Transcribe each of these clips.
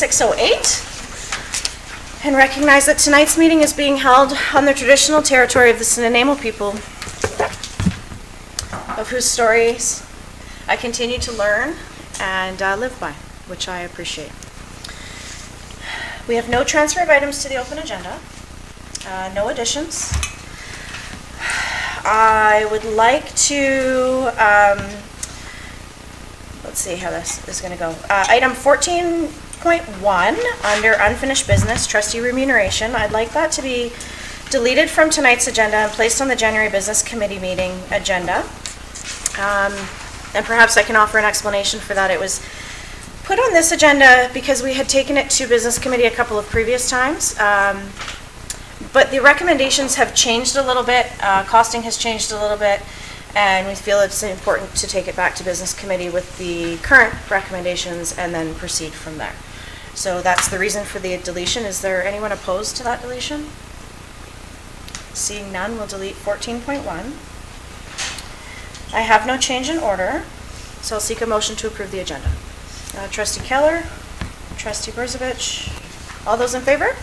6:08 and recognize that tonight's meeting is being held on the traditional territory of the Snuneymuxw people, of whose stories I continue to learn and live by, which I appreciate. We have no transfer of items to the open agenda, no additions. I would like to, let's see how this is going to go. Item 14.1, under unfinished business, trustee remuneration. I'd like that to be deleted from tonight's agenda and placed on the January Business Committee meeting agenda. And perhaps I can offer an explanation for that. It was put on this agenda because we had taken it to Business Committee a couple of previous times. But the recommendations have changed a little bit, costing has changed a little bit, and we feel it's important to take it back to Business Committee with the current recommendations and then proceed from there. So that's the reason for the deletion. Is there anyone opposed to that deletion? Seeing none, we'll delete 14.1. I have no change in order, so I'll seek a motion to approve the agenda. Trustee Keller, Trustee Berzovich, all those in favor?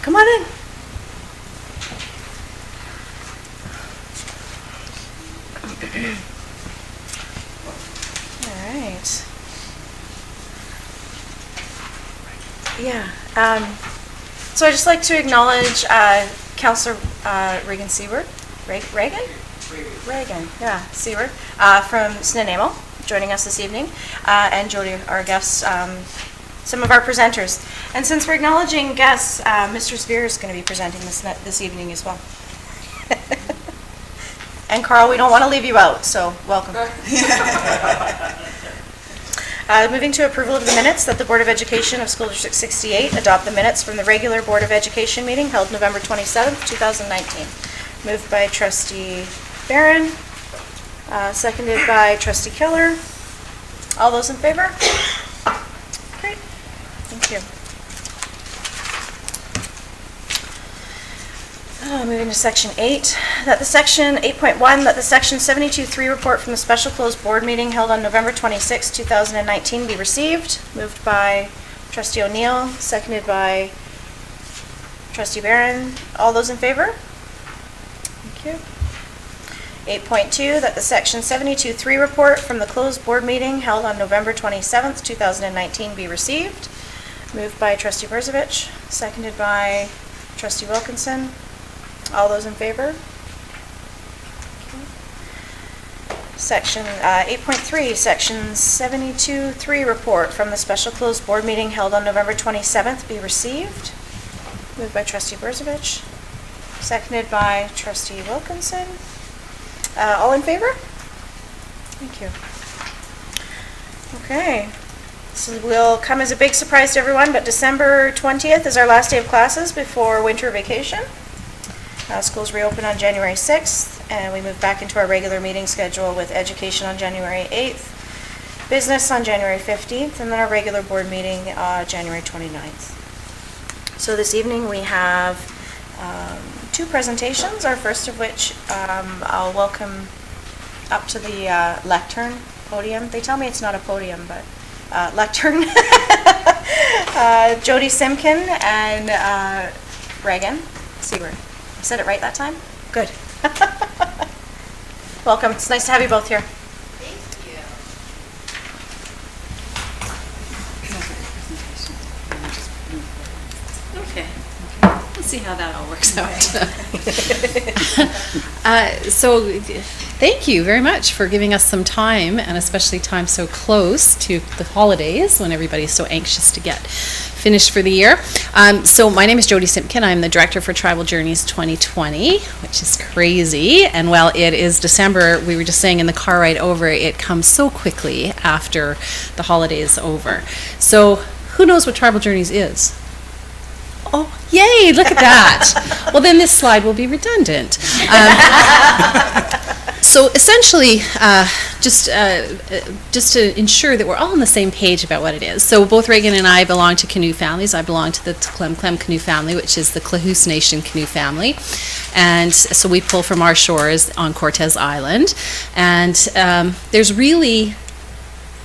Come on in. All right. Yeah. So I'd just like to acknowledge Councillor Reagan Seward. Reagan? Yeah, Seward from Snuneymuxw joining us this evening, and Jody, our guests, some of our presenters. And since we're acknowledging guests, Mr. Spear is going to be presenting this evening as well. And Carl, we don't want to leave you out, so welcome. Moving to approval of the minutes that the Board of Education of School District 68 adopt the minutes from the regular Board of Education meeting held November 27th, 2019. Moved by Trustee Barron, seconded by Trustee Keller. All those in favor? Great. Thank you. Moving to section 8, that the section 8.1, that the section 72.3 report from the special closed board meeting held on November 26, 2019 be received. Moved by Trustee O'Neill, seconded by Trustee Barron. All those in favor? Thank you. 8.2, that the section 72.3 report from the closed board meeting held on November 27th, 2019 be received. Moved by Trustee Berzovich, seconded by Trustee Wilkinson. All those in favor? Section 8.3, section 72.3 report from the special closed board meeting held on November 27th be received. Moved by Trustee Berzovich, seconded by Trustee Wilkinson. All in favor? Thank you. Okay. This will come as a big surprise to everyone, but December 20th is our last day of classes before winter vacation. Schools reopen on January 6th, and we move back into our regular meeting schedule with education on January 8th, business on January 15th, and then our regular board meeting January 29th. So this evening we have two presentations, our first of which I'll welcome up to the lectern podium. They tell me it's not a podium, but lectern. Jody Simkin and Reagan Seward. I said it right that time? Good. Welcome. It's nice to have you both here. Thank you. Okay. Let's see how that all works out. So thank you very much for giving us some time, and especially time so close to the holidays when everybody's so anxious to get finished for the year. So my name is Jody Simpkin. I'm the Director for Tribal Journeys 2020, which is crazy. And while it is December, we were just saying in the car ride over, it comes so quickly after the holidays over. So who knows what Tribal Journeys is? Oh, yay, look at that. Well, then this slide will be redundant. So essentially, just to ensure that we're all on the same page about what it is. So both Reagan and I belong to canoe families. I belong to the Clem canoe family, which is the Klahoose Nation canoe family. And so we pull from our shores on Cortez Island. And there's really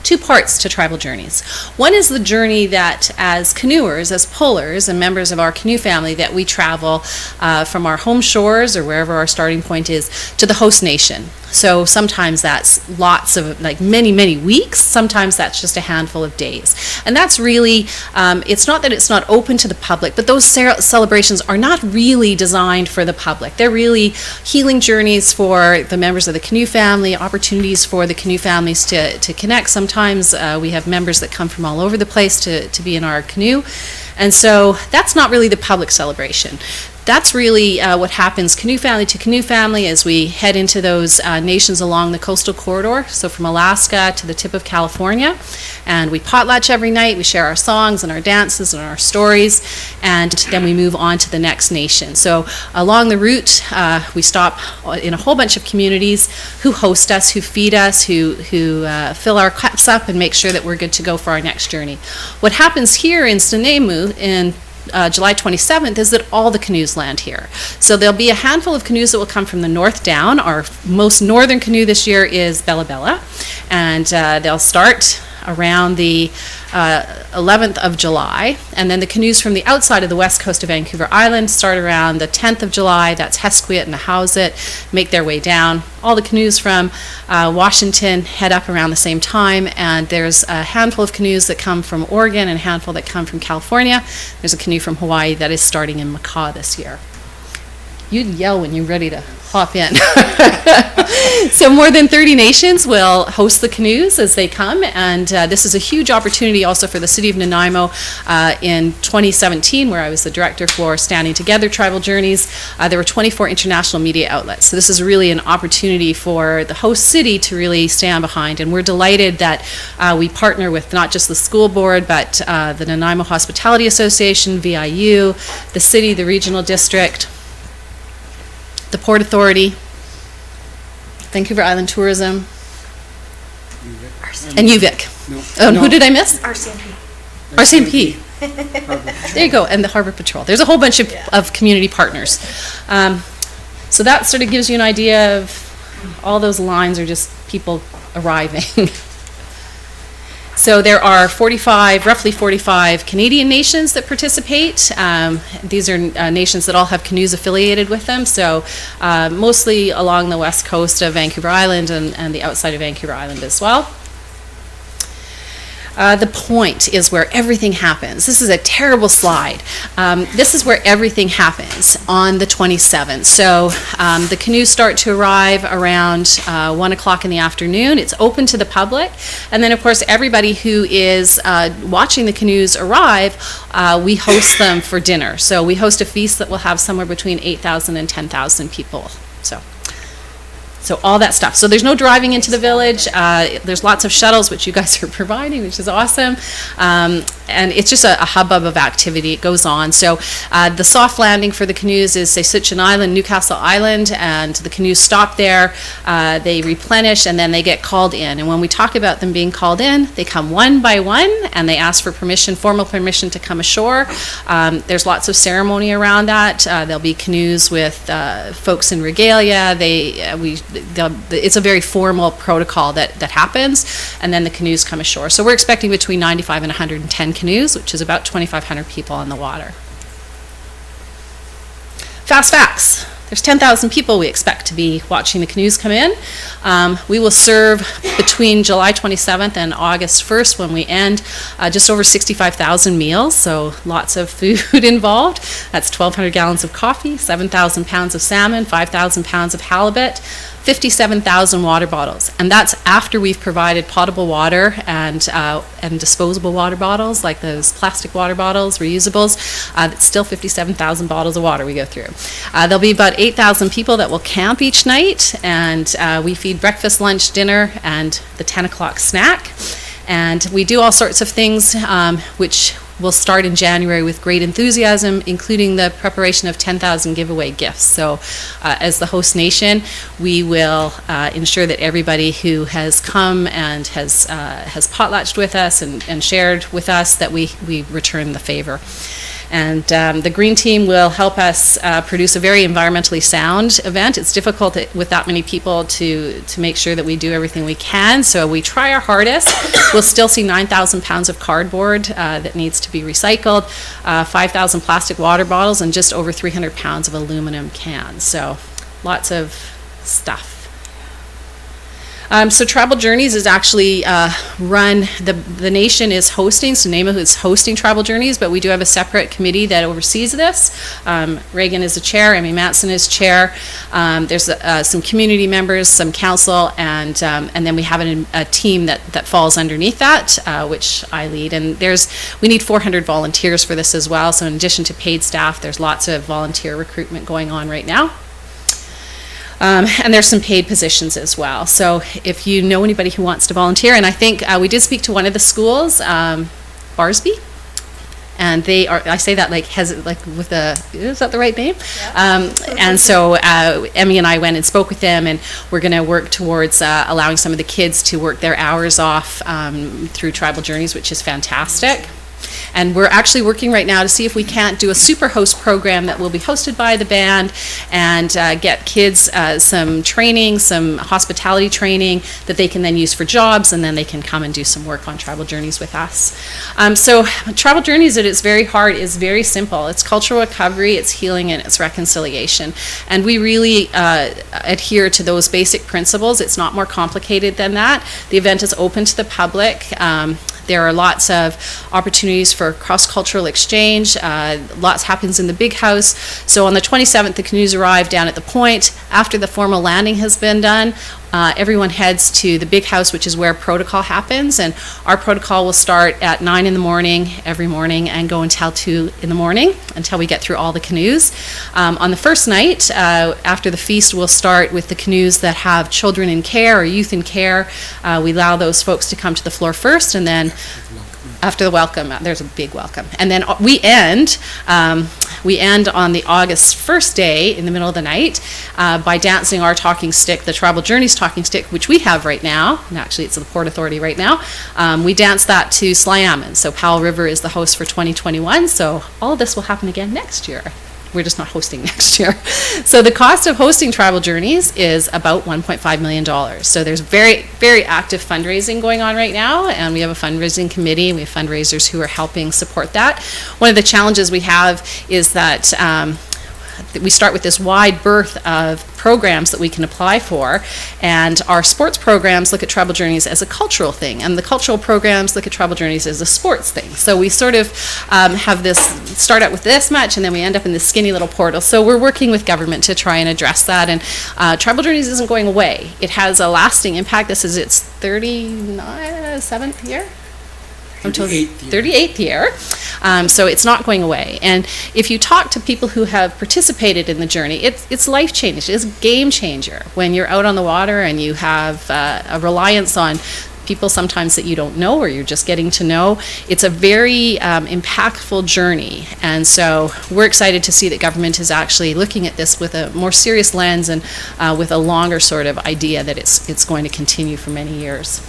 two parts to Tribal Journeys. One is the journey that as canoers, as pullers, and members of our canoe family that we travel from our home shores or wherever our starting point is to the host nation. So sometimes that's lots of, like many, many weeks. Sometimes that's just a handful of days. And that's really, it's not that it's not open to the public, but those celebrations are not really designed for the public. They're really healing journeys for the members of the canoe family, opportunities for the canoe families to connect. Sometimes we have members that come from all over the place to be in our canoe. And so that's not really the public celebration. That's really what happens canoe family to canoe family as we head into those nations along the coastal corridor, so from Alaska to the tip of California. And we potlatch every night, we share our songs and our dances and our stories, and then we move on to the next nation. So along the route, we stop in a whole bunch of communities who host us, who feed us, who fill our cups up and make sure that we're good to go for our next journey. What happens here in Stanemu in July 27th is that all the canoes land here. So there'll be a handful of canoes that will come from the north down. Our most northern canoe this year is Bella Bella, and they'll start around the 11th of July, and then the canoes from the outside of the west coast of Vancouver Island start around the 10th of July. That's Hesquiat and Ahousaht, make their way down. All the canoes from Washington head up around the same time, and there's a handful of canoes that come from Oregon and a handful that come from California. There's a canoe from Hawaii that is starting in Macau this year. You'd yell when you're ready to hop in. So more than 30 nations will host the canoes as they come, and this is a huge opportunity also for the City of Nanaimo. In 2017, where I was the director for Standing Together Tribal Journeys, there were 24 international media outlets. So this is really an opportunity for the host city to really stand behind, and we're delighted that we partner with not just the school board, but the Nanaimo Hospitality Association, VIU, the city, the regional district, the Port Authority, Vancouver Island Tourism, and UVic. No. Oh, and who did I miss? RCMP. RCMP. There you go, and the Harbor Patrol. There's a whole bunch of community partners. So that sort of gives you an idea of all those lines are just people arriving. So there are roughly 45 Canadian nations that participate. These are nations that all have canoes affiliated with them, so mostly along the west coast of Vancouver Island and the outside of Vancouver Island as well. The point is where everything happens. This is a terrible slide. This is where everything happens on the 27th. So the canoes start to arrive around 1 o'clock in the afternoon. It's open to the public. And then, of course, everybody who is watching the canoes arrive, we host them for dinner. So we host a feast that will have somewhere between 8,000 and 10,000 people. So all that stuff. So there's no driving into the village. There's lots of shuttles, which you guys are providing, which is awesome. And it's just a hubbub of activity. It goes on. So the soft landing for the canoes is, say, Sitchin Island, Newcastle Island, and the canoes stop there. They replenish, and then they get called in. And when we talk about them being called in, they come one by one, and they ask for permission, formal permission to come ashore. There's lots of ceremony around that. There'll be canoes with folks in regalia. It's a very formal protocol that happens, and then the canoes come ashore. So we're expecting between 95 and 110 canoes, which is about 2,500 people on the water. Fast facts. There's 10,000 people we expect to be watching the canoes come in. We will serve between July 27th and August 1st when we end just over 65,000 meals, so lots of food involved. That's 1,200 gallons of coffee, 7,000 pounds of salmon, 5,000 pounds of halibut, 57,000 water bottles, and that's after we've provided potable water and disposable water bottles, like those plastic water bottles, reusables. It's still 57,000 bottles of water we go through. There'll be about 8,000 people that will camp each night, and we feed breakfast, lunch, dinner, and the 10 o'clock snack. And we do all sorts of things, which will start in January with great enthusiasm, including the preparation of 10,000 giveaway gifts. So as the host nation, we will ensure that everybody who has come and has potlatched with us and shared with us, that we return the favor. And the green team will help us produce a very environmentally sound event. It's difficult with that many people to make sure that we do everything we can, so we try our hardest. We'll still see 9,000 pounds of cardboard that needs to be recycled, 5,000 plastic water bottles, and just over 300 pounds of aluminum cans. So lots of stuff. So Travel Journeys is actually run, the nation is hosting, so NAMA is hosting Travel Journeys, but we do have a separate committee that oversees this. Reagan is the chair, Amy Matson is chair. There's some community members, some council, and then we have a team that falls underneath that, which I lead. And we need 400 volunteers for this as well, so in addition to paid staff, there's lots of volunteer recruitment going on right now. And there's some paid positions as well. So if you know anybody who wants to volunteer, and I think we did speak to one of the schools, Barsby, and they are, I say that like with is that the right name? Yeah. And so Emmy and I went and spoke with them, and we're going to work towards allowing some of the kids to work their hours off through Tribal Journeys, which is fantastic. And we're actually working right now to see if we can't do a super host program that will be hosted by the band and get kids some training, some hospitality training that they can then use for jobs, and then they can come and do some work on Travel Journeys with us. So Travel Journeys at its very heart is very simple. It's cultural recovery, it's healing, and it's reconciliation. And we really adhere to those basic principles. It's not more complicated than that. The event is open to the public. There are lots of opportunities for cross-cultural exchange. Lots happens in the big house. So on the 27th, the canoes arrive down at the point. After the formal landing has been done, everyone heads to the big house, which is where protocol happens. And our protocol will start at 9 in the morning every morning and go until 2 in the morning until we get through all the canoes. On the first night, after the feast, we'll start with the canoes that have children in care or youth in care. We allow those folks to come to the floor first, and then after the welcome, there's a big welcome. And then we end on the August 1st day in the middle of the night by dancing our talking stick, the Tribal Journeys talking stick, which we have right now, and actually it's the Port Authority right now. We dance that to Sliammon. So Powell River is the host for 2021, so all of this will happen again next year. We're just not hosting next year. So the cost of hosting Travel Journeys is about $1.5 million. So there's very, very active fundraising going on right now, and we have a fundraising committee, and we have fundraisers who are helping support that. One of the challenges we have is that we start with this wide berth of programs that we can apply for, and our sports programs look at Travel Journeys as a cultural thing, and the cultural programs look at Travel Journeys as a sports thing. So we sort of have this, start out with this much, and then we end up in this skinny little portal. So we're working with government to try and address that, and Travel Journeys isn't going away. It has a lasting impact. This is its 37th year? 38th year. So it's not going away. And if you talk to people who have participated in the journey, it's life changing. It's a game changer when you're out on the water and you have a reliance on people sometimes that you don't know or you're just getting to know. It's a very impactful journey. And so we're excited to see that government is actually looking at this with a more serious lens and with a longer sort of idea that it's going to continue for many years.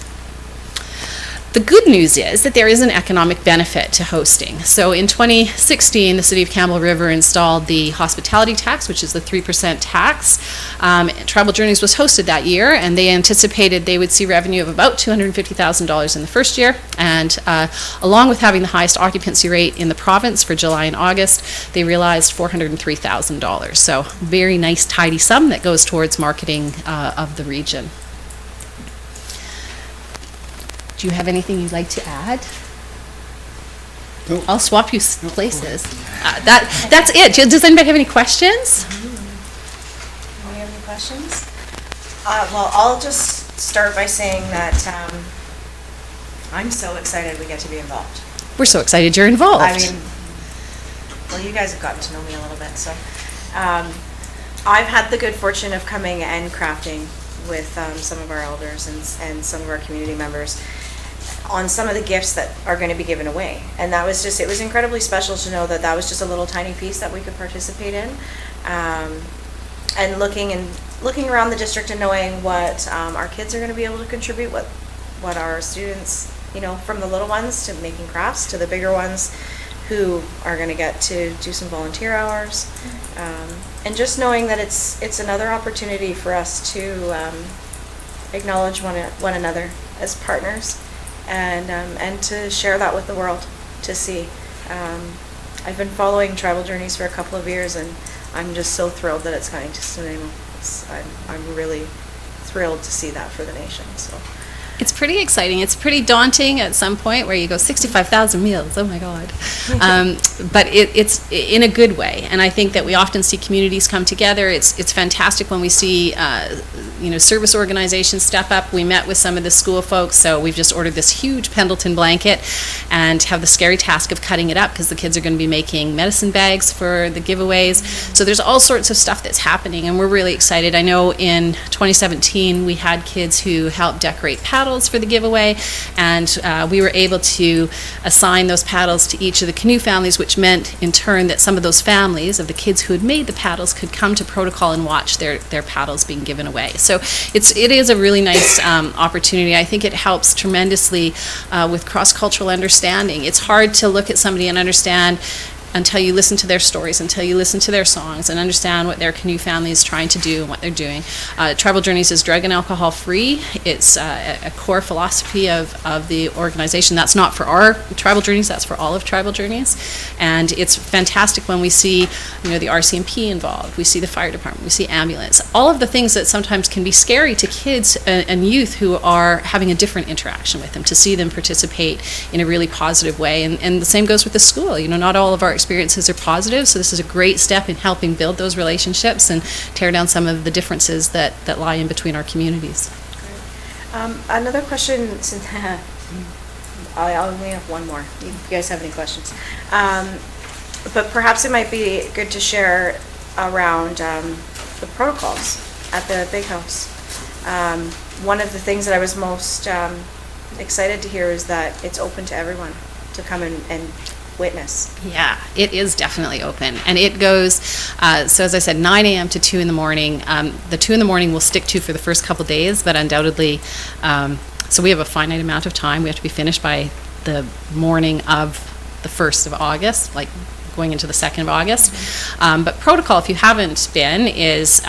The good news is that there is an economic benefit to hosting. So in 2016, the City of Campbell River installed the hospitality tax, which is the 3% tax. Travel Journeys was hosted that year, and they anticipated they would see revenue of about $250,000 in the first year. And along with having the highest occupancy rate in the province for July and August, they realized $403,000. So very nice, tidy sum that goes towards marketing of the region. Do you have anything you'd like to add? No. I'll swap you places. That's it. Does anybody have any questions? Do you have any questions? Well, I'll just start by saying that I'm so excited we get to be involved. We're so excited you're involved. I mean, well, you guys have gotten to know me a little bit, so I've had the good fortune of coming and crafting with some of our elders and some of our community members on some of the gifts that are going to be given away. And that was just, it was incredibly special to know that that was just a little tiny piece that we could participate in. And looking around the district and knowing what our kids are going to be able to contribute, what our students, you know, from the little ones to making crafts to the bigger ones who are going to get to do some volunteer hours. And just knowing that it's another opportunity for us to acknowledge one another as partners, and to share that with the world to see. I've been following Tribal Journeys for a couple of years, and I'm just so thrilled that it's coming to Nanaimo. I'm really thrilled to see that for the nation. So. It's pretty exciting. It's pretty daunting at some point where you go 65,000 meals. Oh my God! But it's in a good way, and I think that we often see communities come together. It's fantastic when we see service organizations step up. We met with some of the school folks, so we've just ordered this huge Pendleton blanket, and have the scary task of cutting it up because the kids are going to be making medicine bags for the giveaways. So there's all sorts of stuff that's happening, and we're really excited. I know in 2017 we had kids who helped decorate paddles for the giveaway, and we were able to assign those paddles to each of the canoe families, which meant in turn that some of those families of the kids who had made the paddles could come to protocol and watch their paddles being given away. So it is a really nice opportunity. I think it helps tremendously with cross-cultural understanding. It's hard to look at somebody and understand until you listen to their stories, until you listen to their songs and understand what their canoe family is trying to do and what they're doing. Tribal Journeys is drug and alcohol free. It's a core philosophy of the organization. That's not for our Tribal Journeys, that's for all of Tribal Journeys. And it's fantastic when we see the RCMP involved, we see the fire department, we see ambulance, all of the things that sometimes can be scary to kids and youth who are having a different interaction with them, to see them participate in a really positive way. And the same goes with the school. Not all of our experiences are positive, so this is a great step in helping build those relationships and tear down some of the differences that lie in between our communities. Another question, I only have one more. You guys have any questions? But perhaps it might be good to share around the protocols at the big house. One of the things that I was most excited to hear is that it's open to everyone to come and witness. Yeah, it is definitely open, and it goes so as I said, 9 a.m. to 2 in the morning. The 2 in the morning we'll stick to for the first couple days, but undoubtedly so we have a finite amount of time. We have to be finished by the morning of the 1st of August, like going into the 2nd of August. But protocol, if you haven't been, is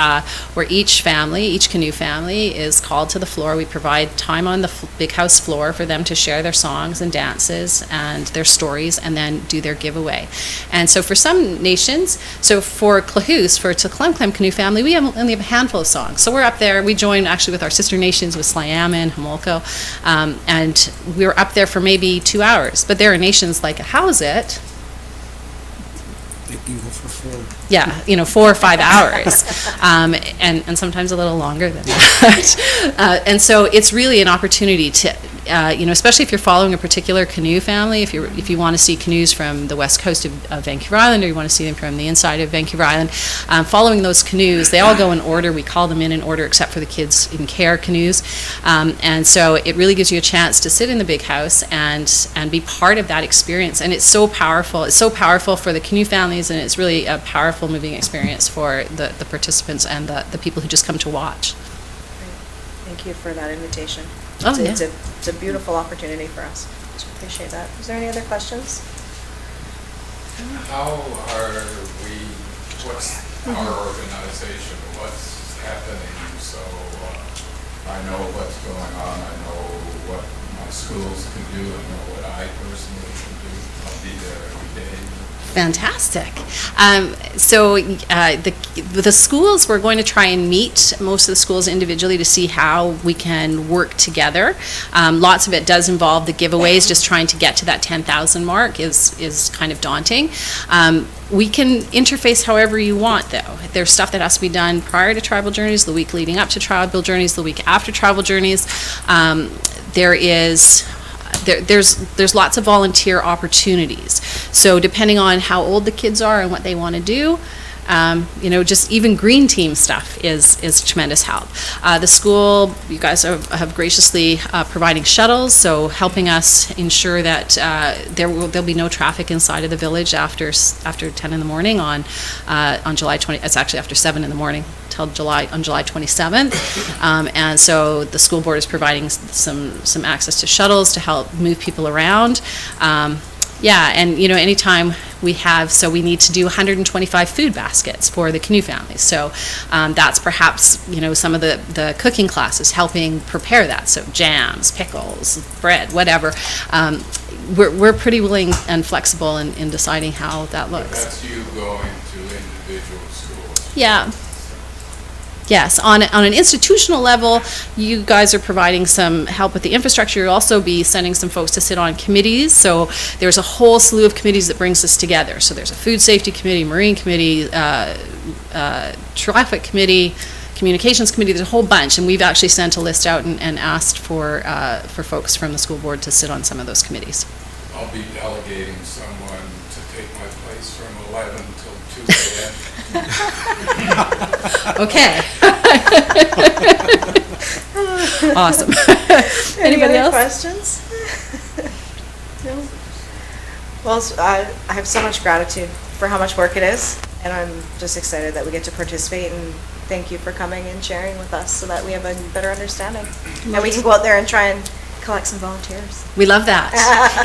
where each canoe family is called to the floor. We provide time on the big house floor for them to share their songs and dances and their stories, and then do their giveaway. And so for some nations, so for Clahoose, for Tla'aquelam Canoe family, we only have a handful of songs. So we're up there, we join actually with our sister nations, with Slayama and Homolko, and we were up there for maybe 2 hours. But there are nations like Howzit, They can go for 4. yeah, 4 or 5 hours, and sometimes a little longer than that. And so it's really an opportunity to, especially if you're following a particular canoe family, if you want to see canoes from the west coast of Vancouver Island, or you want to see them from the inside of Vancouver Island, following those canoes, they all go in order. We call them in order, except for the kids in care canoes. And so it really gives you a chance to sit in the big house and be part of that experience. And it's so powerful. It's so powerful for the canoe families, and it's really a powerful, moving experience for the participants and the people who just come to watch. Thank you for that invitation. Oh, yeah. It's a beautiful opportunity for us. So appreciate that. Is there any other questions? How are we, what's our organization, what's happening? So I know what's going on, I know what my schools can do, I know what I personally can do. I'll be there every day. Fantastic. So the schools, we're going to try and meet most of the schools individually to see how we can work together. Lots of it does involve the giveaways. Just trying to get to that 10,000 mark is kind of daunting. We can interface however you want, though. There's stuff that has to be done prior to Tribal Journeys, the week leading up to Tribal Journeys, the week after Tribal Journeys. There's lots of volunteer opportunities. So depending on how old the kids are and what they want to do, just even green team stuff is tremendous help. The school, you guys have graciously providing shuttles, so helping us ensure that there'll be no traffic inside of the village after 10 in the morning on July 20. It's actually after 7 in the morning till July 27th, and so the school board is providing some access to shuttles to help move people around. Yeah, and anytime we need to do 125 food baskets for the canoe families. So that's perhaps, some of the cooking classes helping prepare that. So jams, pickles, bread, whatever. We're pretty willing and flexible in deciding how that looks. That's you going to individual schools. Yeah. Yes, on an institutional level, you guys are providing some help with the infrastructure. You'll also be sending some folks to sit on committees. So there's a whole slew of committees that brings us together. So there's a food safety committee, marine committee, traffic committee, communications committee. There's a whole bunch, and we've actually sent a list out and asked for folks from the school board to sit on some of those committees. I'll be delegating someone to take my place from 11 till 2 a.m. Okay. Awesome. Any Anybody other else? questions? No? Well, I have so much gratitude for how much work it is, and I'm just excited that we get to participate, and thank you for coming and sharing with us so that we have a better understanding. And we can go out there and try and collect some volunteers. We love that.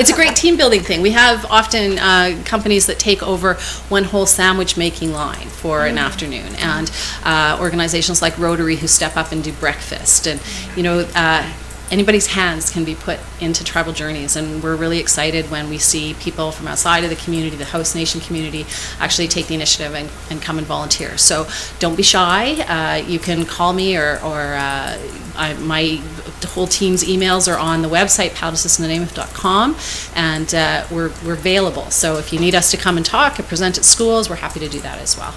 It's a great team building thing. We have often companies that take over one whole sandwich making line for an afternoon, and organizations like Rotary who step up and do breakfast, and anybody's hands can be put into Tribal Journeys, and we're really excited when we see people from outside of the community, the host nation community, actually take the initiative and come and volunteer. So don't be shy. You can call me or my whole team's emails are on the website, powdassistinthenameof.com, and we're available. So if you need us to come and talk and present at schools, we're happy to do that as well.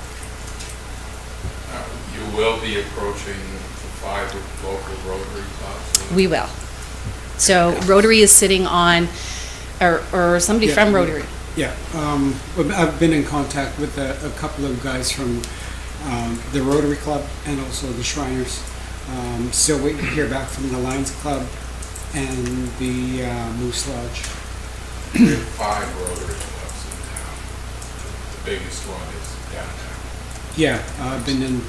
You will be approaching the 5 local Rotary clubs. We will. So Rotary is sitting on, or somebody Yeah. from Rotary. Yeah, I've been in contact with a couple of guys from the Rotary Club and also the Shriners. Still waiting to hear back from the Lions Club and the Moose Lodge. We have 5 Rotary clubs in town. The biggest one is downtown. Yeah, I've been in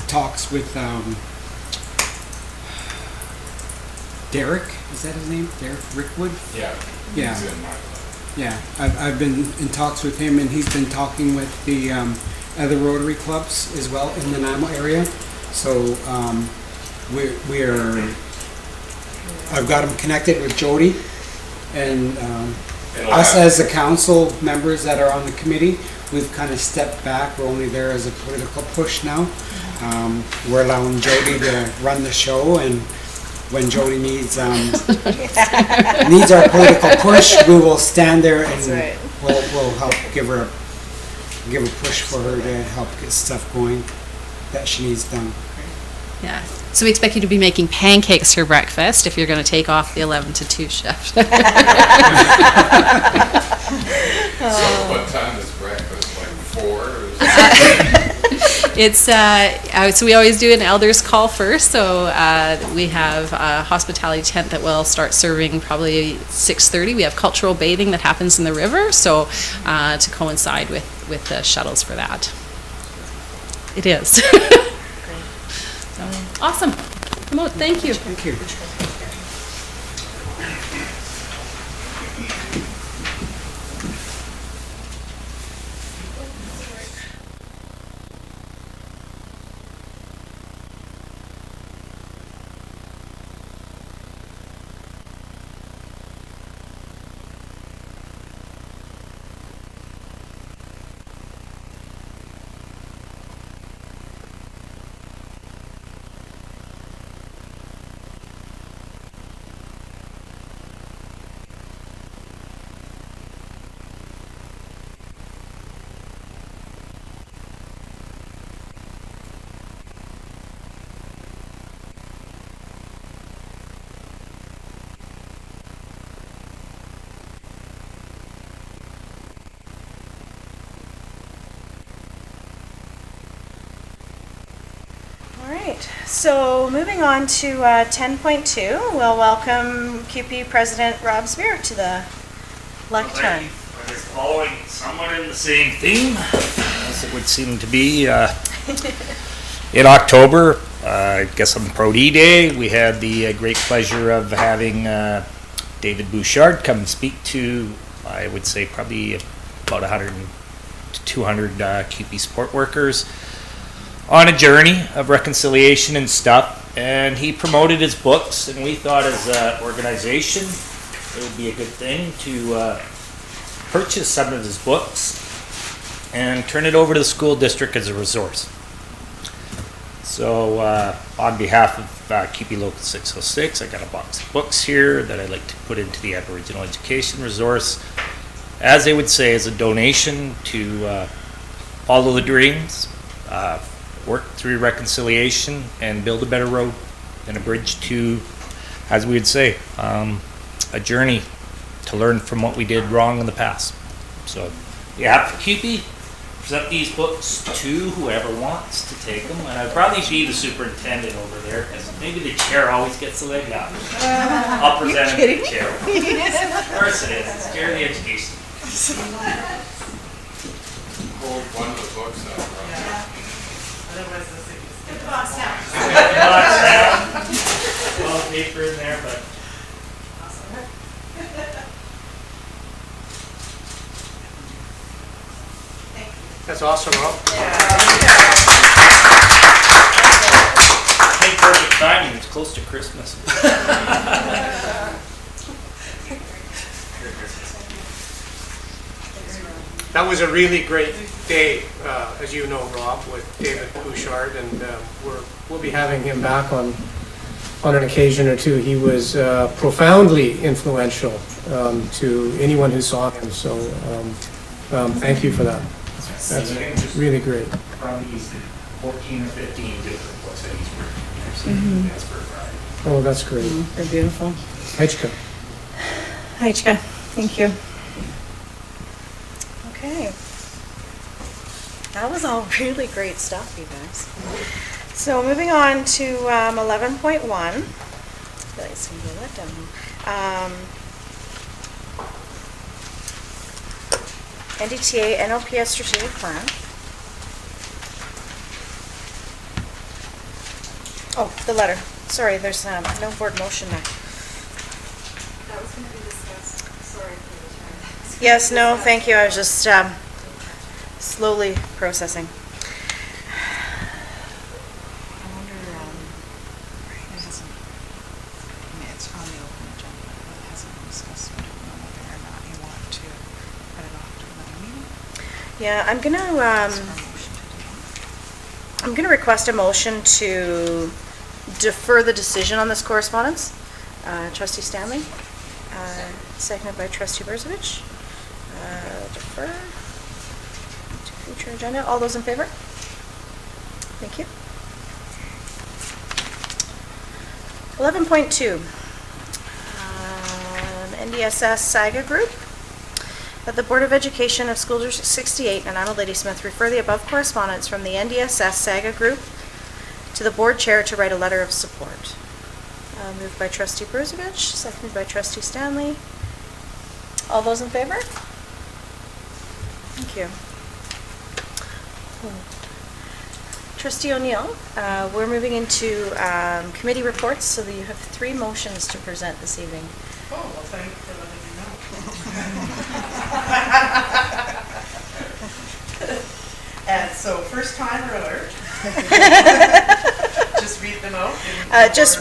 talks with Derek, is that his name? Derek Rickwood? Yeah. Yeah. He's in my club. Yeah, I've been in talks with him, and he's been talking with the other Rotary clubs as well in the Nanaimo area. So I've got him connected with Jody, and us as the council members that are on the committee, we've kind of stepped back. We're only there as a political push now. We're allowing Jody to run the show, and when Jody needs our political push, we will stand there and right. we'll help give a push for her to help get stuff going that she needs done. Yeah. So we expect you to be making pancakes for breakfast if you're going to take off the 11 to 2 shift. So what time is breakfast? Like 4? Or is It's so we always do an elders call first. So we have a hospitality tent that will start serving probably 6:30. We have cultural bathing that happens in the river, so to coincide with the shuttles for that. It is. So, awesome. Promote. Thank you. Thank you. All right, so moving on to 10.2, we'll welcome QP President Rob Spear to the lectern. We're just following somewhat in the same theme, as it would seem to be. In October, I guess on Pro D Day, we had the great pleasure of having David Bouchard come and speak to I would say probably about 100 to 200 QP support workers on a journey of reconciliation and stuff. And he promoted his books, and we thought as an organization it would be a good thing to purchase some of his books and turn it over to the school district as a resource. So on behalf of QP Local 606, I got a box of books here that I'd like to put into the Aboriginal Education Resource, as they would say, as a donation to follow the dreams, work through reconciliation, and build a better road and a bridge to, as we would say, a journey to learn from what we did wrong in the past. So, yeah, for QP, present these books to whoever wants to take them, and I'd probably be the superintendent over there, because maybe the chair always gets the leg up. I'll present it to the chair. Of course it is. It's chair of the education. Hold one of the books up. Otherwise, the city. Get the box down. Well, paper in there, but. That's awesome, Rob. Hey, perfect timing. It's close to Christmas. That was a really great day, as you know, Rob, with David Bouchard, and we'll be having him back on an occasion or two. He was profoundly influential to anyone who saw him, so thank you for that. That's really great. Probably used 14 or 15 different books that he's written. That's for Friday. Oh, that's great. They're beautiful. Heichka. Hi, Chika. Thank you. Okay. That was all really great stuff, you guys. So moving on to 11.1. I feel like it's going to be a letdown. NDTA NOPS strategic plan. Oh, the letter. Sorry, there's no board motion there. That was going to be discussed. Sorry for the time. Yes, no, thank you. I was just slowly processing. I wonder, it hasn't, I mean, it's on the open agenda, but it hasn't been discussed, so I don't know whether or not you want to put it off to another meeting. Yeah, I'm Is there a motion to do that? I'm gonna request a motion to defer the decision on this correspondence. Trustee Stanley, seconded by Trustee Berzovich. Defer to future agenda. All those in favor? Thank you. 11.2. NDSS Saga Group. That the Board of Education of School District 68 and Nanaimo Ladysmith refer the above correspondence from the NDSS Saga Group to the board chair to write a letter of support. Moved by Trustee Berzovich, seconded by Trustee Stanley. All those in favor? Thank you. Trustee O'Neill, we're moving into committee reports, so that you have 3 motions to present this evening. Oh, well, thank you for letting me know. And so, first timer alert. Just read them out. Just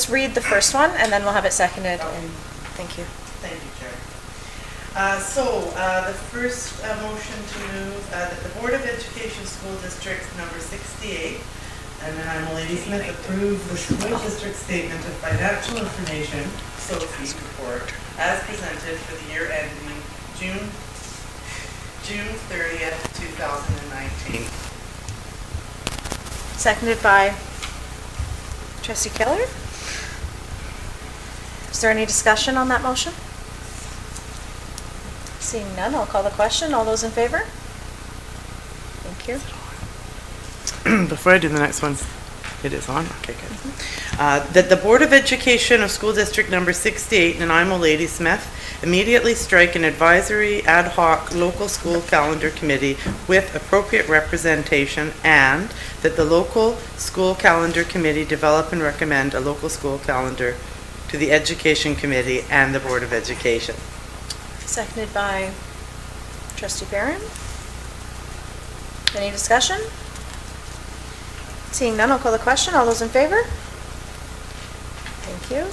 read the first one, and then we'll have it seconded. And thank you. Thank you, Chair. The first motion to move that the Board of Education School District number 68 and Nanaimo Ladysmith approve the school district statement of financial information, SOFI report, as presented for the year ending June 30th, 2019. Seconded by Trustee Keller. Is there any discussion on that motion? Seeing none, I'll call the question. All those in favor? Thank you. Before I do the next one, it is on? Okay, good. That the Board of Education of School District number 68, Nanaimo Ladysmith, immediately strike an advisory ad hoc local school calendar committee with appropriate representation, and that the local school calendar committee develop and recommend a local school calendar to the Education Committee and the Board of Education. Seconded by trustee Barron. Any discussion? Seeing none, I'll call the question. All those in favor? Thank you.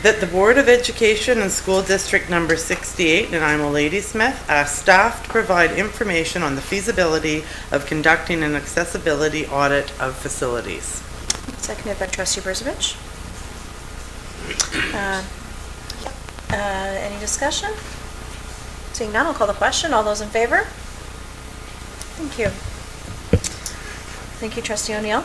That the Board of Education and School District Number 68, and I'm a Ladysmith, ask staff to provide information on the feasibility of conducting an accessibility audit of facilities. Seconded by trustee Brzovic. Any discussion? Seeing none, I'll call the question. All those in favor? Thank you. Thank you, trustee O'Neill.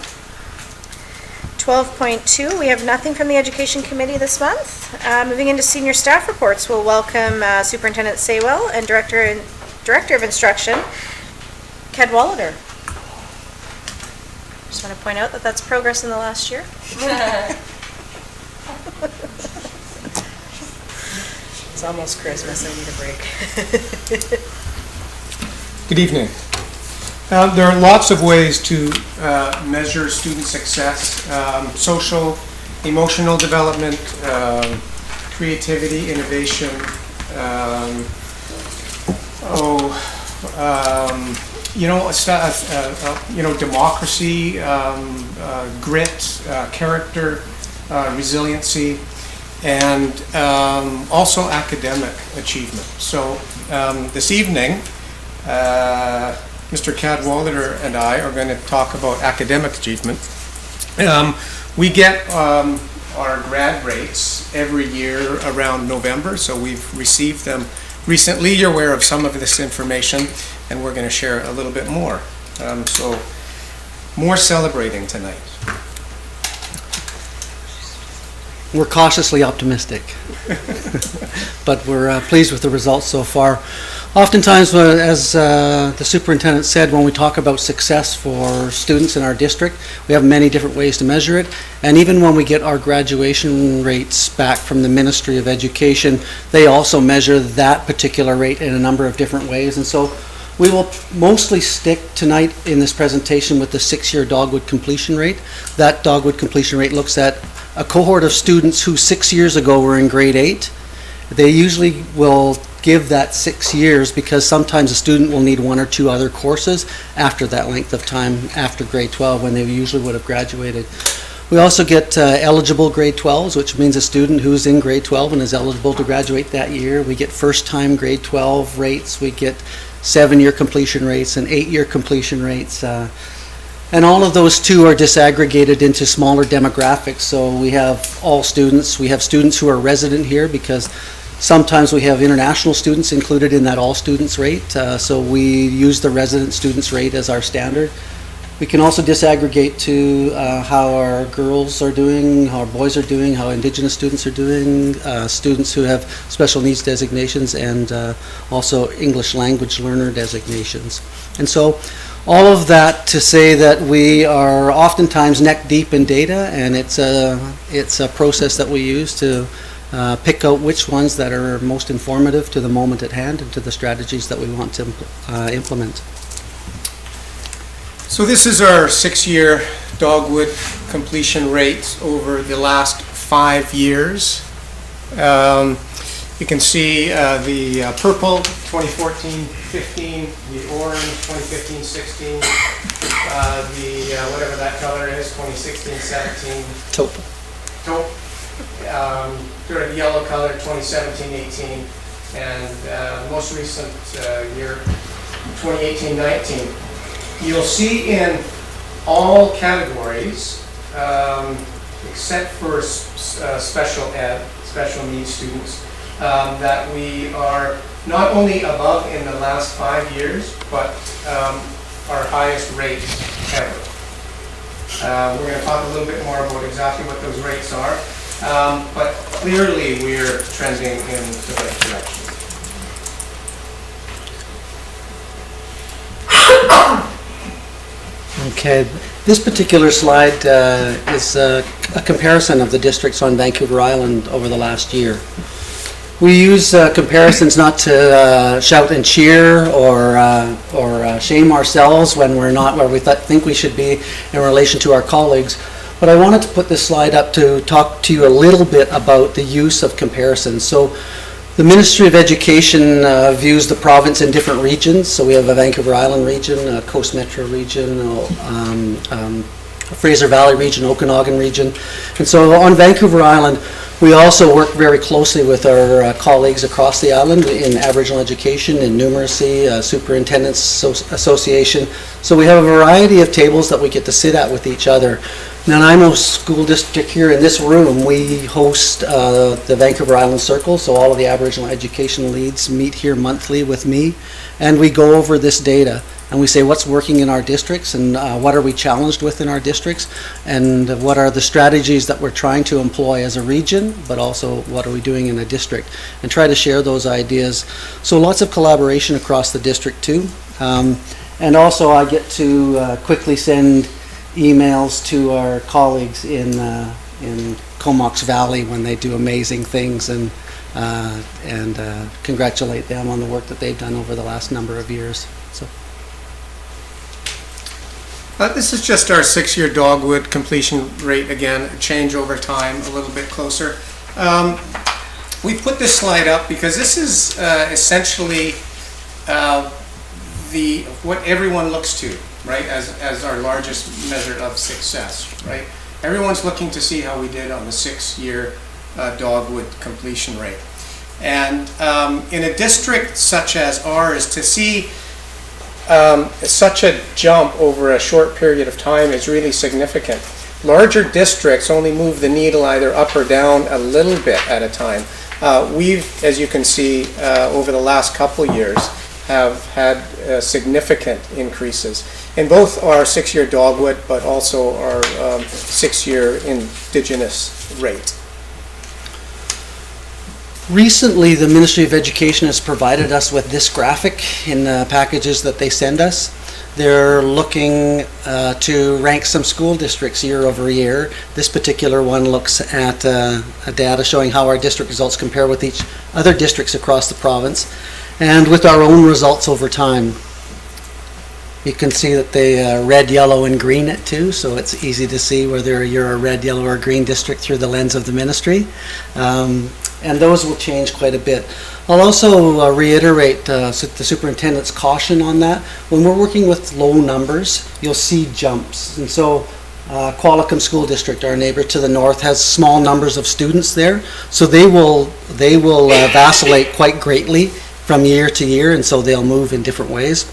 12.2, we have nothing from the Education Committee this month. Moving into senior staff reports, we'll welcome Superintendent Saywell and Director of Instruction, Cadwallader. Just want to point out that that's progress in the last year. It's almost Christmas, I need a break. Good evening. There are lots of ways to measure student success, social, emotional development, creativity, innovation, democracy, grit, character, resiliency, and also academic achievement. So this evening, Mr. Cadwallader and I are going to talk about academic achievement. We get our grad rates every year around November, so we've received them recently. You're aware of some of this information, and we're going to share a little bit more. So more celebrating tonight. We're cautiously optimistic, but we're pleased with the results so far. Oftentimes, as the superintendent said, when we talk about success for students in our district, we have many different ways to measure it. And even when we get our graduation rates back from the Ministry of Education, they also measure that particular rate in a number of different ways. And so we will mostly stick tonight in this presentation with the 6-year Dogwood completion rate. That Dogwood completion rate looks at a cohort of students who 6 years ago were in grade 8. They usually will give that 6 years because sometimes a student will need 1 or 2 other courses after that length of time after grade 12 when they usually would have graduated. We also get eligible grade 12s, which means a student who's in grade 12 and is eligible to graduate that year. We get first time grade 12 rates. We get 7-year completion rates and 8-year completion rates. And all of those too are disaggregated into smaller demographics. So we have all students. We have students who are resident here because sometimes we have international students included in that all students rate. So we use the resident students rate as our standard. We can also disaggregate to how our girls are doing, how our boys are doing, how Indigenous students are doing, students who have special needs designations, and also English language learner designations. And so all of that to say that we are oftentimes neck deep in data, and it's a process that we use to pick out which ones that are most informative to the moment at hand and to the strategies that we want to implement. So this is our 6-year Dogwood completion rate over the last 5 years. You can see the purple 2014-15, the orange 2015-16, the whatever that color is 2016-17. Taupe. The yellow color 2017-18, and most recent year 2018-19. You'll see in all categories, except for special ed, special needs students, that we are not only above in the last 5 years, but our highest rate ever. We're going to talk a little bit more about exactly what those rates are, but clearly we're trending in the right direction. Okay, this particular slide is a comparison of the districts on Vancouver Island over the last year. We use comparisons not to shout and cheer or shame ourselves when we're not where we think we should be in relation to our colleagues. But I wanted to put this slide up to talk to you a little bit about the use of comparisons. So The Ministry of Education views the province in different regions. So we have a Vancouver Island region, a Coast Metro region, Fraser Valley region, Okanagan region. And so on Vancouver Island, we also work very closely with our colleagues across the island in Aboriginal education, in numeracy, Superintendents Association. So we have a variety of tables that we get to sit at with each other. Nanaimo School District here in this room, we host the Vancouver Island Circle, so all of the Aboriginal education leads meet here monthly with me, and we go over this data. And we say what's working in our districts and what are we challenged with in our districts and what are the strategies that we're trying to employ as a region, but also what are we doing in a district, and try to share those ideas. So lots of collaboration across the district too. And also I get to quickly send emails to our colleagues in Comox Valley when they do amazing things and congratulate them on the work that they've done over the last number of years. So. This is just our 6-year dogwood completion rate again, a change over time, a little bit closer. We put this slide up because this is essentially what everyone looks to, right, as our largest measure of success, right? Everyone's looking to see how we did on the 6-year dogwood completion rate. And in a district such as ours, to see such a jump over a short period of time is really significant. Larger districts only move the needle either up or down a little bit at a time. We've, as you can see, over the last couple years, have had significant increases in both our 6-year dogwood, but also our 6-year Indigenous rate. Recently, the Ministry of Education has provided us with this graphic in the packages that they send us. They're looking to rank some school districts year over year. This particular one looks at data showing how our district results compare with each other districts across the province and with our own results over time. You can see that they red, yellow, and green it too, so it's easy to see whether you're a red, yellow, or green district through the lens of the ministry. And those will change quite a bit. I'll also reiterate the superintendent's caution on that. When we're working with low numbers, you'll see jumps. And so Qualicum School District, our neighbor to the north, has small numbers of students there. So they will vacillate quite greatly from year to year, and so they'll move in different ways.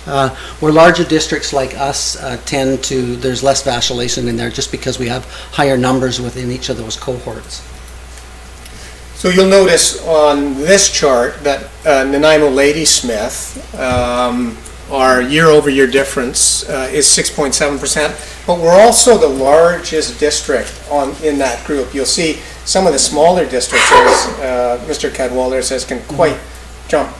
Where larger districts like us tend to, there's less vacillation in there just because we have higher numbers within each of those cohorts. So you'll notice on this chart that Nanaimo Ladysmith, our year-over-year difference is 6.7%, but we're also the largest district in that group. You'll see some of the smaller districts, as Mr. Cadwallader says, can quite jump,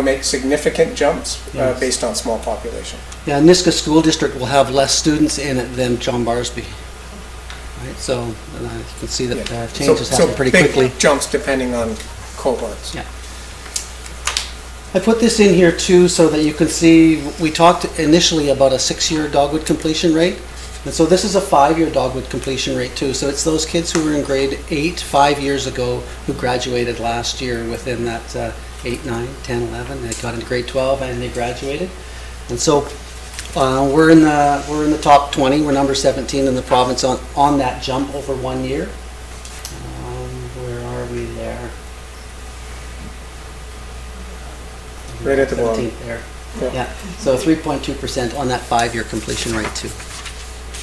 make significant jumps based on small population. Yeah, Niska School District will have less students in it than John Barsby. Right, so you can see that changes happen pretty quickly. Big jumps depending on cohorts. Yeah. I put this in here too so that you can see, we talked initially about a 6-year dogwood completion rate. And so this is a 5-year dogwood completion rate too. So it's those kids who were in grade 8 5 years ago who graduated last year within that 8, 9, 10, 11. They got into grade 12 and they graduated. And so we're in the top 20. We're number 17 in the province on that jump over 1 year. Where are we there? Right at the bottom. There. Yeah. So 3.2% on that 5-year completion rate too.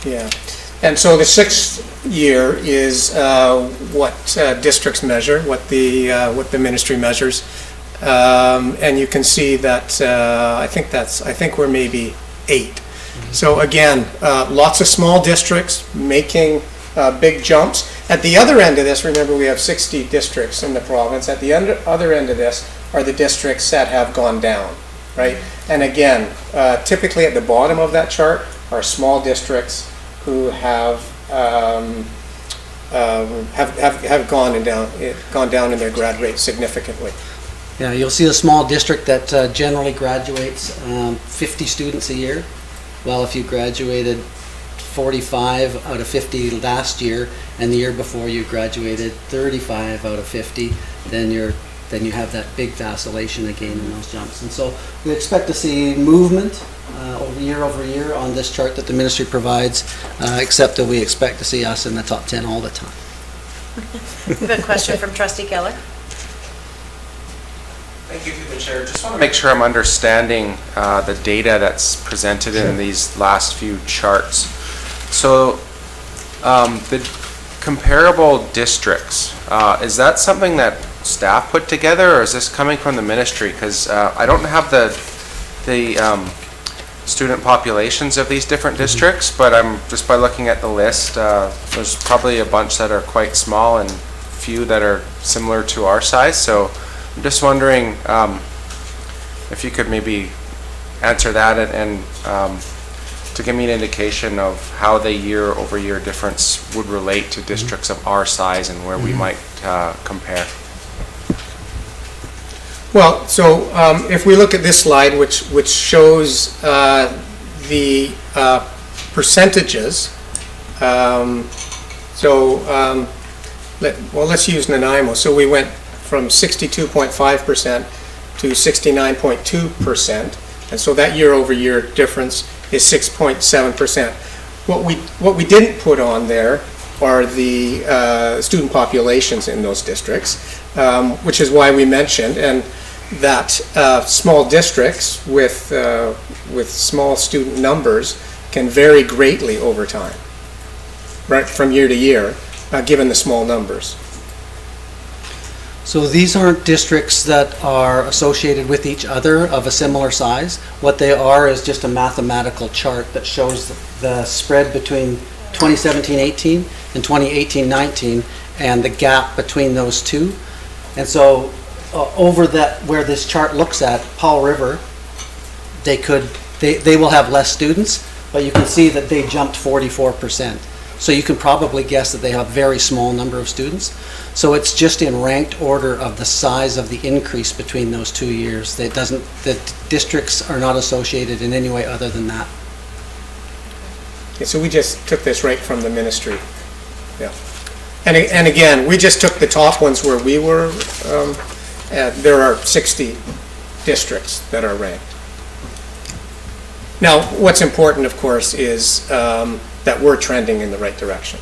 Yeah. And so the 6th year is what districts measure, what the ministry measures, and you can see that I think we're maybe 8. So again, lots of small districts making big jumps. At the other end of this, remember we have 60 districts in the province. At the other end of this are the districts that have gone down, right? And again, typically at the bottom of that chart are small districts who have gone down in their grad rate significantly. Yeah, you'll see a small district that generally graduates 50 students a year. Well, if you graduated 45 out of 50 last year, and the year before you graduated 35 out of 50, then you're then you have that big vacillation again in those jumps. And so we expect to see movement over year on this chart that the ministry provides, except that we expect to see us in the top 10 all the time. We have a question from Trustee Keller. Thank you through the chair. Just want to make sure I'm understanding the data that's presented in these last few charts. So the comparable districts, is that something that staff put together, or is this coming from the ministry? Because I don't have the student populations of these different districts, but I'm just by looking at the list, there's probably a bunch that are quite small and few that are similar to our size. So I'm just wondering if you could maybe answer that and to give me an indication of how the year-over-year difference would relate to districts of our size and where we might compare. Well, so if we look at this slide, which shows the percentages, let's use Nanaimo. So we went from 62.5% to 69.2%, and so that year-over-year difference is 6.7%. What we didn't put on there are the student populations in those districts, which is why we mentioned and that small districts with small student numbers can vary greatly over time, right, from year to year, given the small numbers. So these aren't districts that are associated with each other of a similar size. What they are is just a mathematical chart that shows the spread between 2017-18 and 2018-19 and the gap between those two. And so over that, where this chart looks at Paul River, they will have less students, but you can see that they jumped 44%. So you can probably guess that they have a very small number of students. So it's just in ranked order of the size of the increase between those 2 years. The districts are not associated in any way other than that. Yeah, so we just took this right from the ministry. Yeah. And again, we just took the top ones where we were. There are 60 districts that are ranked. Now, what's important, of course, is that we're trending in the right direction.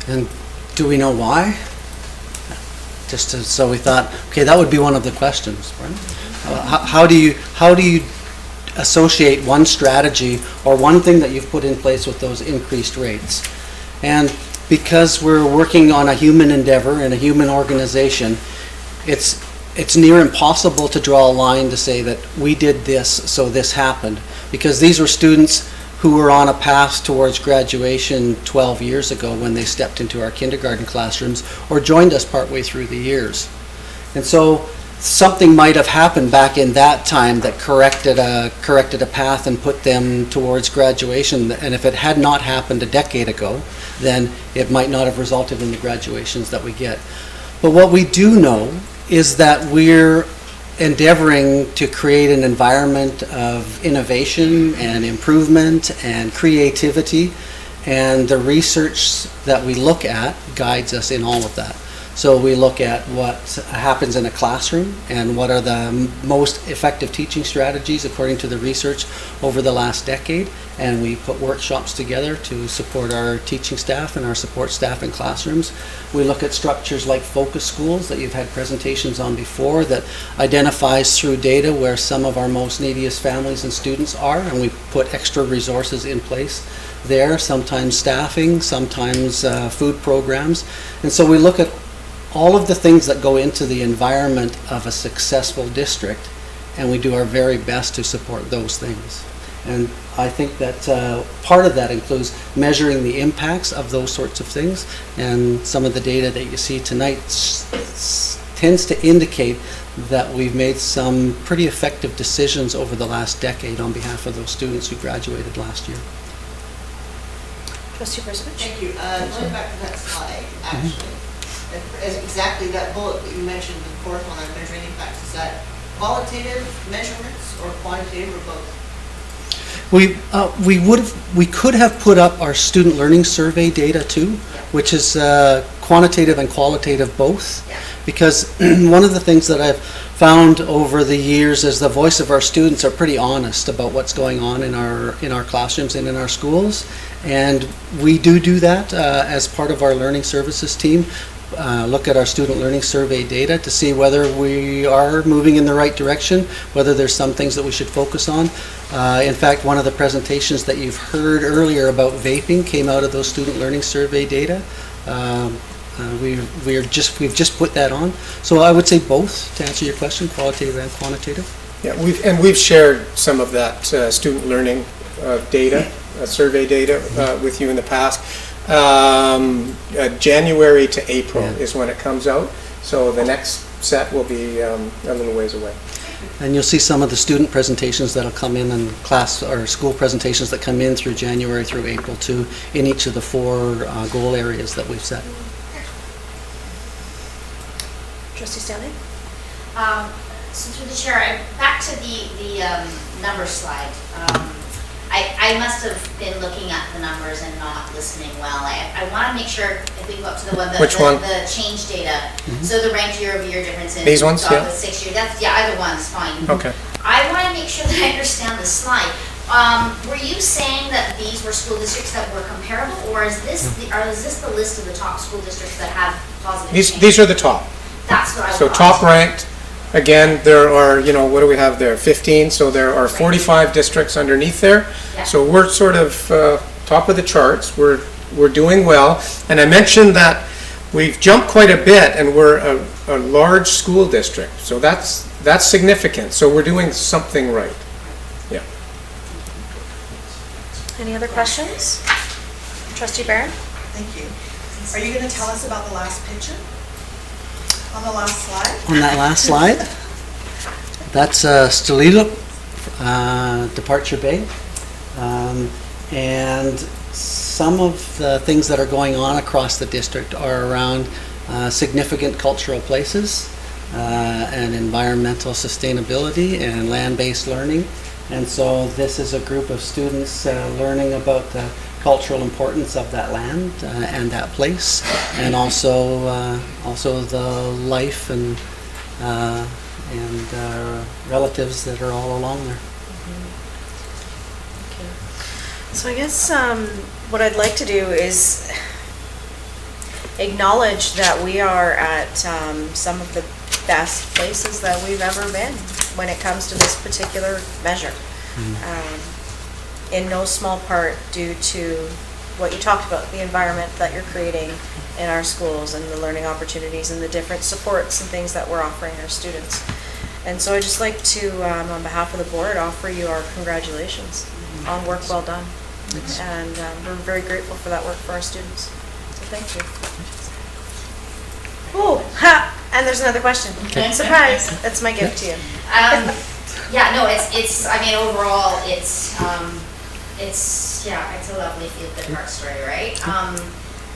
And do we know why? So we thought, okay, that would be one of the questions, right? How do you associate one strategy or one thing that you've put in place with those increased rates? And because we're working on a human endeavor and a human organization, it's near impossible to draw a line to say that we did this, so this happened. Because these were students who were on a path towards graduation 12 years ago when they stepped into our kindergarten classrooms or joined us partway through the years. And so something might have happened back in that time that corrected a path and put them towards graduation. And if it had not happened a decade ago, then it might not have resulted in the graduations that we get. But what we do know is that we're endeavoring to create an environment of innovation and improvement and creativity, and the research that we look at guides us in all of that. So we look at what happens in a classroom and what are the most effective teaching strategies according to the research over the last decade, and we put workshops together to support our teaching staff and our support staff in classrooms. We look at structures like focus schools that you've had presentations on before that identifies through data where some of our most neediest families and students are, and we put extra resources in place there, sometimes staffing, sometimes food programs. And so we look at all of the things that go into the environment of a successful district, and we do our very best to support those things. And I think that part of that includes measuring the impacts of those sorts of things, and some of the data that you see tonight tends to indicate that we've made some pretty effective decisions over the last decade on behalf of those students who graduated last year. Trustee Brisbane? Thank you. Going back to that slide, actually, as exactly that bullet that you mentioned, the fourth one on measuring impacts, is that qualitative measurements or quantitative or both? We could have put up our student learning survey data too, which is quantitative and qualitative both. Because one of the things that I've found over the years is the voice of our students are pretty honest about what's going on in our classrooms and in our schools. And we do that as part of our learning services team. Look at our student learning survey data to see whether we are moving in the right direction, whether there's some things that we should focus on. In fact, one of the presentations that you've heard earlier about vaping came out of those student learning survey data. We've just put that on. So I would say both, to answer your question, qualitative and quantitative. Yeah, we've shared some of that student learning data, survey data with you in the past. January to April is when it comes out, so the next set will be a little ways away. And you'll see some of the student presentations that'll come in and class or school presentations that come in through January through April too, in each of the 4 goal areas that we've set. Trustee Stanley? So through the chair, back to the number slide. I must have been looking at the numbers and not listening well. I want to make sure if we go up to the one, the change data. So the ranked year-over-year differences. These ones, yeah. The 6 year. Either one's fine. Okay. I want to make sure that I understand the slide. Were you saying that these were school districts that were comparable, or is this the list of the top school districts that have positive change? These are the top. That's what I So thought. top ranked. Again, there are, what do we have there? 15, so there are 45 districts underneath there. Yeah. So we're sort of top of the charts. We're doing well. And I mentioned that we've jumped quite a bit, and we're a large school district. So that's significant. So we're doing something right. Yeah. Any other questions? Trustee Barron? Thank you. Are you going to tell us about the last picture? On the last slide? On that last slide, that's Stililo, Departure Bay. And some of the things that are going on across the district are around significant cultural places and environmental sustainability and land-based learning. And so this is a group of students learning about the cultural importance of that land and that place, and also the life and relatives that are all along there. So I guess what I'd like to do is acknowledge that we are at some of the best places that we've ever been when it comes to this particular measure. In no small part due to what you talked about, the environment that you're creating in our schools and the learning opportunities and the different supports and things that we're offering our students. And so I'd just like to, on behalf of the board, offer you our congratulations on work well done. Thanks. And we're very grateful for that work for our students. So thank you. Oh, ha! And there's another question. Okay. Surprise! That's my gift to you. Yeah, no, it's. I mean, overall, it's a lovely feel-good heart story, right?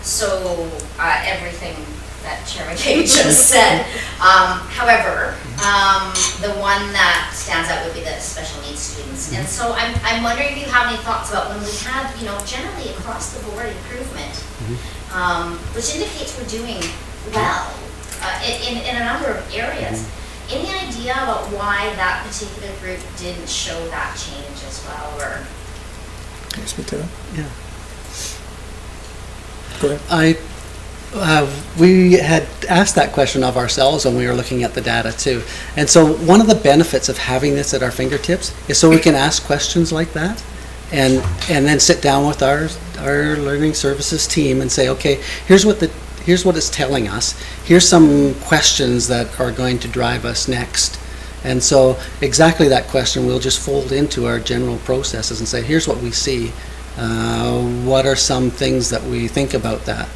So everything that Chairman Kay just said. However, the one that stands out would be the special needs students. And so I'm wondering if you have any thoughts about when we have, generally across the board improvement, which indicates we're doing well in a number of areas. Any idea about why that particular group didn't show that change as well, or? Can you speak to that? Yeah. Go ahead. We had asked that question of ourselves when we were looking at the data too. And so one of the benefits of having this at our fingertips is so we can ask questions like that and then sit down with our learning services team and say, okay, here's what it's telling us. Here's some questions that are going to drive us next. And so exactly that question we'll just fold into our general processes and say, here's what we see. What are some things that we think about that?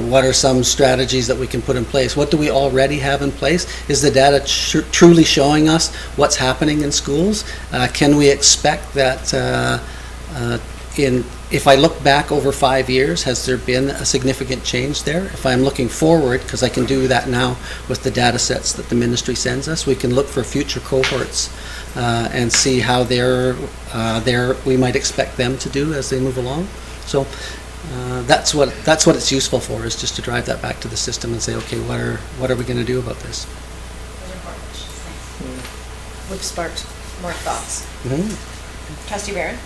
What are some strategies that we can put in place? What do we already have in place? Is the data truly showing us what's happening in schools? Can we expect that if I look back over 5 years, has there been a significant change there? If I'm looking forward, because I can do that now with the data sets that the ministry sends us, we can look for future cohorts and see how we might expect them to do as they move along. So that's what it's useful for, is just to drive that back to the system and say, okay, what are we going to do about this? We've sparked more thoughts. Trustee Barron?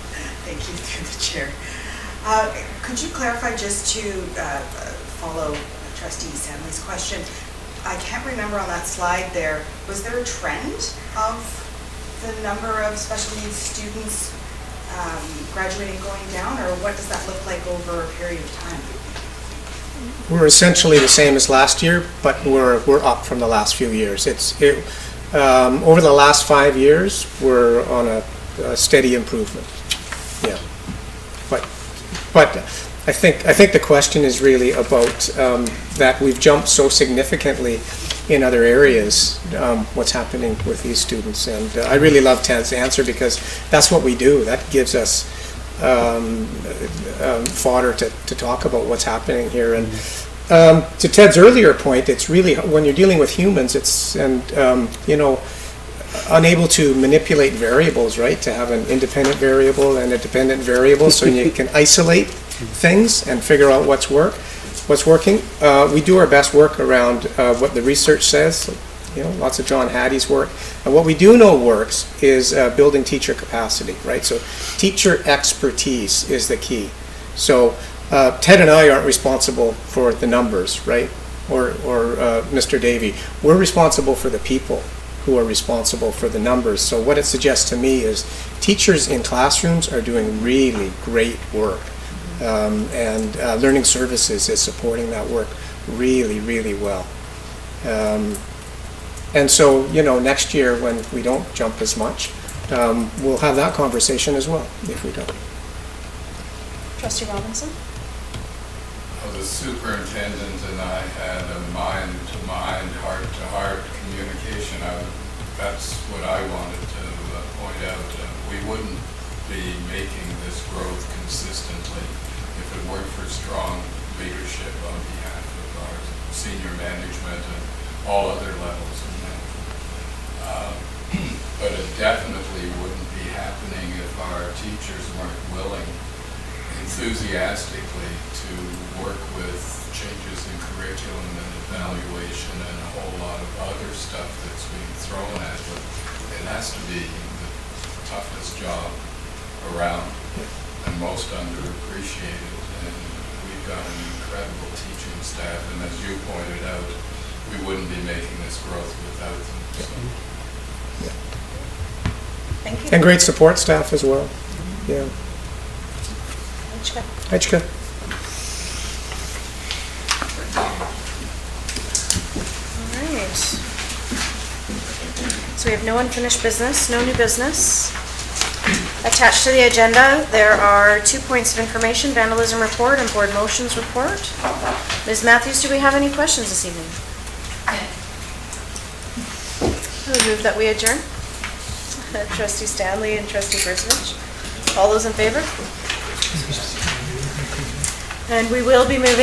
Thank you, through the chair. Could you clarify, just to follow Trustee Stanley's question, I can't remember on that slide there, was there a trend of the number of special needs students graduating going down, or what does that look like over a period of time? We're essentially the same as last year, but we're up from the last few years. Over the last 5 years, we're on a steady improvement. Yeah, but I think the question is really about that we've jumped so significantly in other areas. What's happening with these students, and I really love Ted's answer, because that's what we do. That gives us fodder to talk about what's happening here. And to Ted's earlier point, it's really, when you're dealing with humans, unable to manipulate variables, right? To have an independent variable and a dependent variable, so you can isolate things and figure out what's working. We do our best work around what the research says. Lots of John Hattie's work. And what we do know works is building teacher capacity, right? So teacher expertise is the key. So Ted and I aren't responsible for the numbers, right? Or Mr. Davey. We're responsible for the people who are responsible for the numbers. So what it suggests to me is teachers in classrooms are doing really great work. And Learning Services is supporting that work really, really well. And so, next year when we don't jump as much, we'll have that conversation as well, if we don't. Trustee Robinson? The superintendent and I had a mind-to-mind, heart-to-heart communication. That's what I wanted to point out. We wouldn't be making this growth consistently if it weren't for strong leadership on behalf of our senior management and all other levels of management. But it definitely wouldn't be happening if our teachers weren't willing enthusiastically to work with changes in curriculum and evaluation and a whole lot of other stuff that's being thrown at them. It has to be the toughest job around and most underappreciated. And we've got an incredible teaching staff, and as you pointed out, we wouldn't be making this growth without them. So. Thank you. And great support staff as well. Yeah. Hechka. All right. So we have no unfinished business, no new business. Attached to the agenda, there are 2 points of information: vandalism report and board motions report. Ms. Matthews, do we have any questions this evening? I move that we adjourn. Trustee Stanley and Trustee Brzovic. All those in favor? And we will be moving